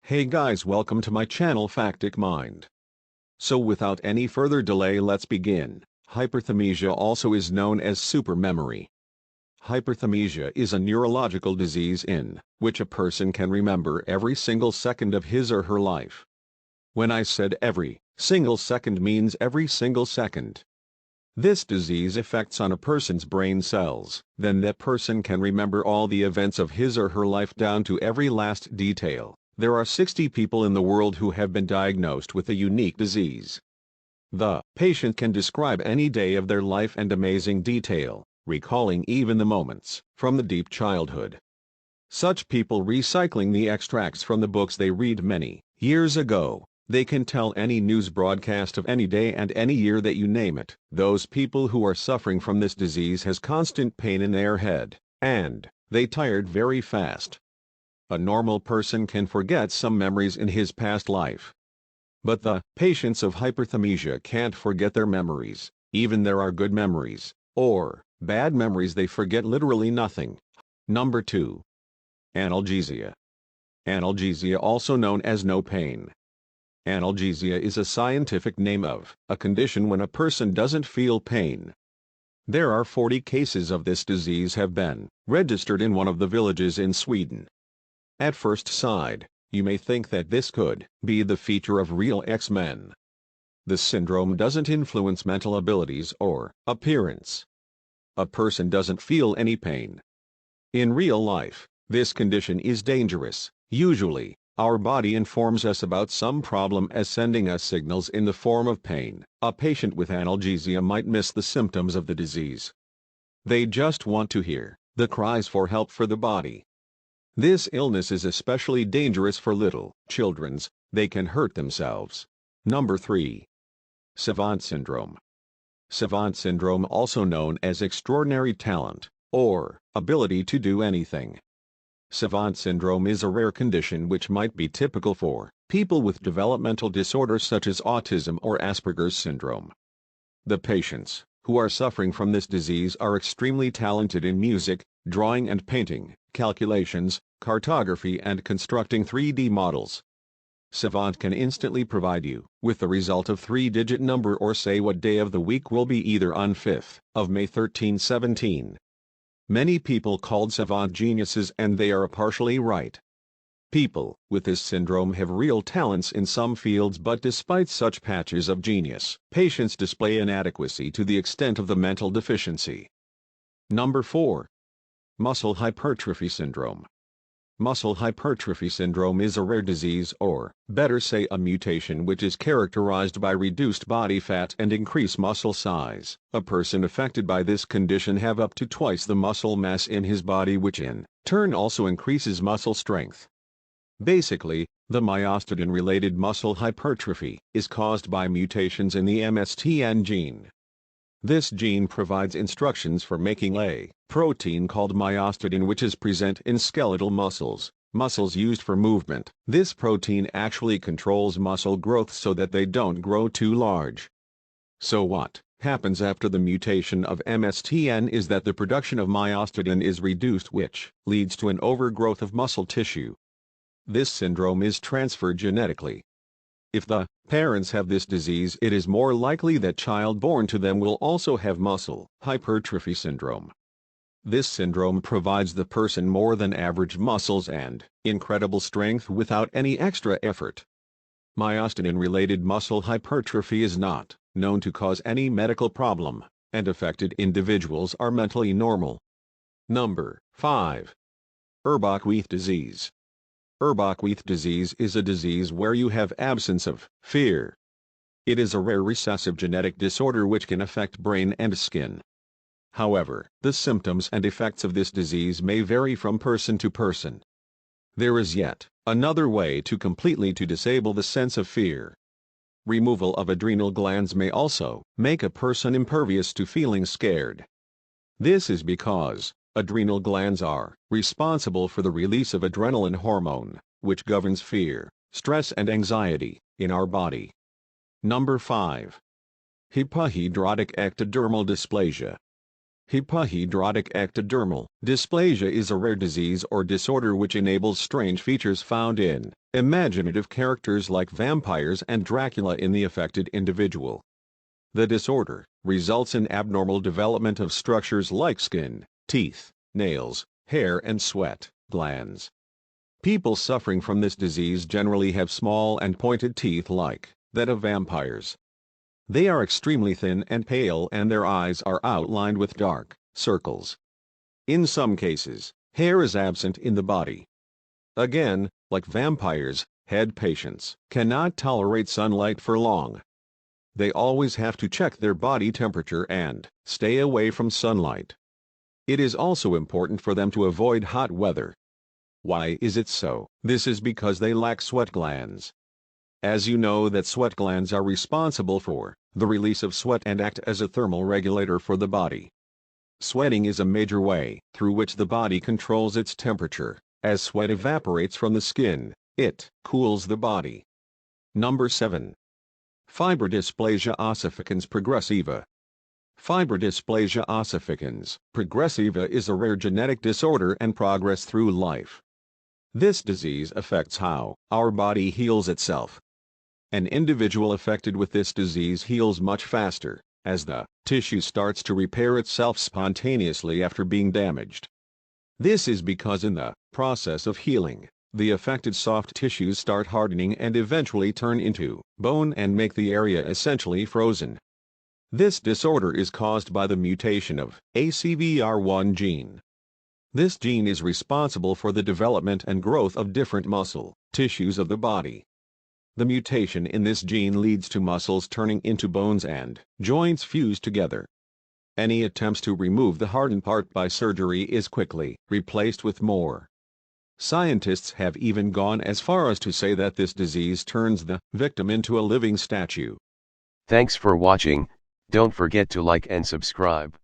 Hey guys, welcome to my channel Factic Mind. So without any further delay, let's begin. Hyperthymesia also is known as supermemory. Hyperthymesia is a neurological disease in which a person can remember every single second of his or her life. When I said every single second means every single second. This disease affects on a person's brain cells, then that person can remember all the events of his or her life down to every last detail. There are 60 people in the world who have been diagnosed with a unique disease. The patient can describe any day of their life in amazing detail, recalling even the moments from the deep childhood. Such people recycling the extracts from the books they read many years ago. They can tell any news broadcast of any day and any year that you name it. Those people who are suffering from this disease has constant pain in their head, and they tired very fast. A normal person can forget some memories in his past life. But the patients of hyperthymesia can't forget their memories, even there are good memories, or bad memories, they forget literally nothing. Number 2. Analgesia. Analgesia, also known as no pain. Analgesia is a scientific name of a condition when a person doesn't feel pain. There are 40 cases of this disease have been registered in one of the villages in Sweden. At first sight, you may think that this could be the feature of real X-Men. The syndrome doesn't influence mental abilities or appearance. A person doesn't feel any pain. In real life, this condition is dangerous. Usually, our body informs us about some problem as sending us signals in the form of pain. A patient with analgesia might miss the symptoms of the disease. They just want to hear the cries for help for the body. This illness is especially dangerous for little children. They can hurt themselves. Number 3. Savant syndrome. Savant syndrome, also known as extraordinary talent or ability to do anything. Savant syndrome is a rare condition which might be typical for people with developmental disorders such as autism or Asperger's syndrome. The patients who are suffering from this disease are extremely talented in music, drawing and painting, calculations, cartography and constructing 3D models. Savant can instantly provide you with the result of 3-digit number or say what day of the week will be either on 5th of May 1317. Many people called savant geniuses, and they are partially right. People with this syndrome have real talents in some fields, but despite such patches of genius, patients display inadequacy to the extent of the mental deficiency. Number 4. Muscle hypertrophy syndrome. Muscle hypertrophy syndrome is a rare disease, or better say a mutation, which is characterized by reduced body fat and increased muscle size. A person affected by this condition have up to twice the muscle mass in his body, which in turn also increases muscle strength. Basically, the myostatin-related muscle hypertrophy is caused by mutations in the MSTN gene. This gene provides instructions for making a protein called myostatin, which is present in skeletal muscles used for movement. This protein actually controls muscle growth so that they don't grow too large. So what happens after the mutation of MSTN is that the production of myostatin is reduced, which leads to an overgrowth of muscle tissue. This syndrome is transferred genetically. If the parents have this disease, it is more likely that child born to them will also have muscle hypertrophy syndrome. This syndrome provides the person more than average muscles and incredible strength without any extra effort. Myostatin-related muscle hypertrophy is not known to cause any medical problem, and affected individuals are mentally normal. Number 5. Urbach-Wiethe disease. Urbach-Wiethe disease is a disease where you have absence of fear. It is a rare recessive genetic disorder which can affect brain and skin. However, the symptoms and effects of this disease may vary from person to person. There is yet another way to completely disable the sense of fear. Removal of adrenal glands may also make a person impervious to feeling scared. This is because adrenal glands are responsible for the release of adrenaline hormone, which governs fear, stress and anxiety in our body. Number 5. Hypohidrotic ectodermal dysplasia. Hypohidrotic ectodermal dysplasia is a rare disease or disorder which enables strange features found in imaginative characters like vampires and Dracula in the affected individual. The disorder results in abnormal development of structures like skin, teeth, nails, hair, and sweat glands. People suffering from this disease generally have small and pointed teeth like that of vampires. They are extremely thin and pale, and their eyes are outlined with dark circles. In some cases, hair is absent in the body. Again, like vampires, head patients cannot tolerate sunlight for long. They always have to check their body temperature and stay away from sunlight. It is also important for them to avoid hot weather. Why is it so? This is because they lack sweat glands. As you know that sweat glands are responsible for the release of sweat and act as a thermal regulator for the body. Sweating is a major way through which the body controls its temperature. As sweat evaporates from the skin, it cools the body. Number 7. Fibrodysplasia ossificans progressiva. Fibrodysplasia ossificans progressiva is a rare genetic disorder and progress through life. This disease affects how our body heals itself. An individual affected with this disease heals much faster, as the tissue starts to repair itself spontaneously after being damaged. This is because in the process of healing, the affected soft tissues start hardening and eventually turn into bone and make the area essentially frozen. This disorder is caused by the mutation of ACVR1 gene. This gene is responsible for the development and growth of different muscle tissues of the body. The mutation in this gene leads to muscles turning into bones and joints fused together. Any attempts to remove the hardened part by surgery is quickly replaced with more. Scientists have even gone as far as to say that this disease turns the victim into a living statue. Thanks for watching. Don't forget to like and subscribe.